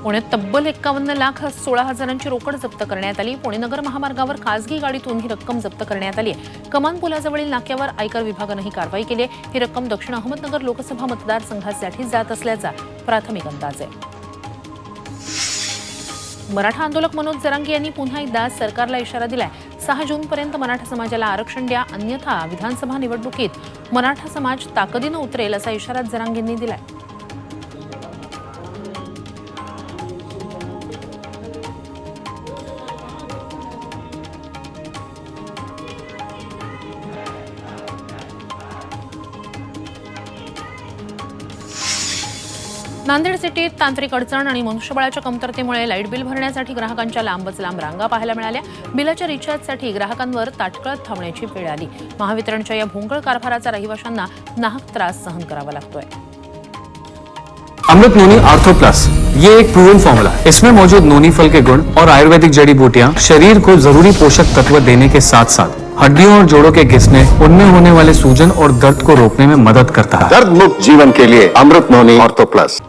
पुण्यात तब्बल 51,16,00,000ची रोकड जप्त करण्यात आली। पुणे नगर महामार्गावर खासगी गाडीतून ही रक्कम जप्त करण्यात आली आहे। कमान पुलाजवळील नाक्यावर आयकर विभागाने ही कारवाई केली आहे। ही रक्कम दक्षिण अहमदनगर लोकसभा मतदारसंघासाठी जात असल्याचा प्राथमिक अंदाज आहे। मराठा आंदोलक मनोज जरांगे यांनी पुन्हा एकदा सरकारला इशारा दिलाय। 6 जूनपर्यंत मराठा समाजाला आरक्षण द्या, अन्यथा विधानसभा निवडणुकीत मराठा समाज ताकदीने उतरेल असा इशारा जरांगेंनी दिलाय। नांदेड सिटीत तांत्रिक अडचण आणि मनुष्यबळाच्या कमतरतेमुळे लाईट बिल भरण्यासाठी ग्राहकांच्या लांबच लांब रांगा पाहायला मिळाल्या। बिलाच्या रिचार्जसाठी ग्राहकांवर ताटकळत थांबण्याची वेळ आली। महावितरणच्या या भोंगळ कारभाराचा रहिवाशांना नाहक त्रास सहन करावा लागतोय। अमृत नोनी आर्थो प्लस ये एक प्रूवन फॉर्मूला है। इसमें मौजूद नोनी फल के गुण और आयुर्वेदिक जड़ी बूटियां शरीर को जरूरी पोषक तत्व देने के साथ साथ हड्डियों और जोड़ों के घिसने, उनमें होने वाले सूजन और दर्द को रोकने में मदद करता है। दर्द मुक्त जीवन के लिए अमृत नोनी आर्थो प्लस।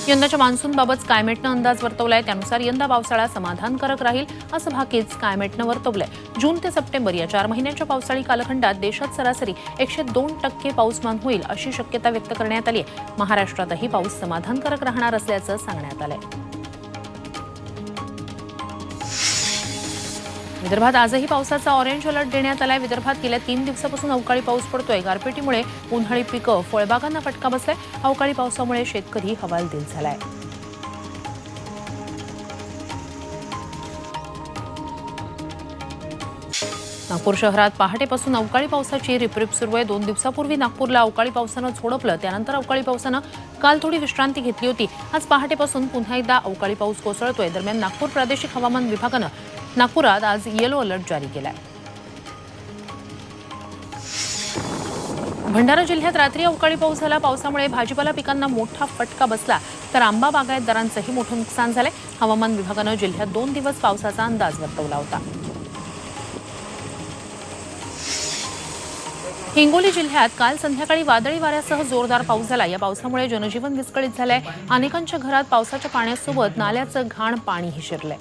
यंदाच्या मान्सूनबाबत स्कायमेटनं अंदाज वर्तवलाय। त्यानुसार यंदा पावसाळा समाधानकारक राहील असं भाकीत स्कायमेटनं वर्तवलंय। जून ते सप्टेंबर या 4 महिन्यांच्या पावसाळी कालखंडात देशात सरासरी 102% पाऊसमान होईल अशी शक्यता व्यक्त करण्यात आली आहे। महाराष्ट्रातही पाऊस समाधानकारक राहणार असल्याचं सांगण्यात आलंय। विदर्भात आजही पावसाचा ऑरेंज अलर्ट देण्यात आलाय। विदर्भात गेल्या 3 दिवसापासून अवकाळी पाऊस पडतोय। गारपिटीमुळे उन्हाळी पिकं, फळबागांना फटका बसलाय। अवकाळी पावसामुळे शेतकरी हवालदिल झालाय। नागपूर शहरात पहाटेपासून अवकाळी पावसाची रिपरिप सुरू आहे। 2 दिवसापूर्वी नागपूरला अवकाळी पावसानं झोडपलं, त्यानंतर अवकाळी पावसानं काल थोडी विश्रांती घेतली होती। आज पहाटेपासून पुन्हा एकदा अवकाळी पाऊस कोसळतोय। दरम्यान नागपूर प्रादेशिक हवामान विभागानं नागपुरात आज येलो अलर्ट जारी केलाय। भंडारा जिल्ह्यात रात्री अवकाळी पाऊस झाला। पावसामुळे भाजीपाला पिकांना मोठा फटका बसला, तर आंबा बागायतदारांचंही मोठं नुकसान झालंय। हवामान विभागानं जिल्ह्यात 2 दिवस पावसाचा अंदाज वर्तवला होता। हिंगोली जिल्ह्यात काल संध्याकाळी वादळी वाऱ्यासह जोरदार पाऊस झाला। या पावसामुळे जनजीवन विस्कळीत झालंय। अनेकांच्या घरात पावसाच्या पाण्यासोबत नाल्याचं घाण पाणीही शिरलंय।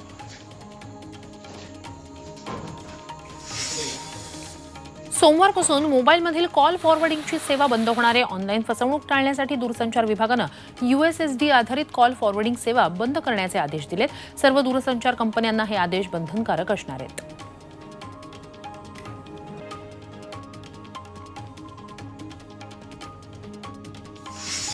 सोमवारपासून मोबाईलमधील कॉल फॉरवर्डिंगची सेवा बंद होणार आहे। ऑनलाईन फसवणूक टाळण्यासाठी दूरसंचार विभागानं USSD आधारित कॉल फॉरवर्डिंग सेवा बंद करण्याचे आदेश दिलेत। सर्व दूरसंचार कंपन्यांना हे आदेश बंधनकारक असणार आहेत।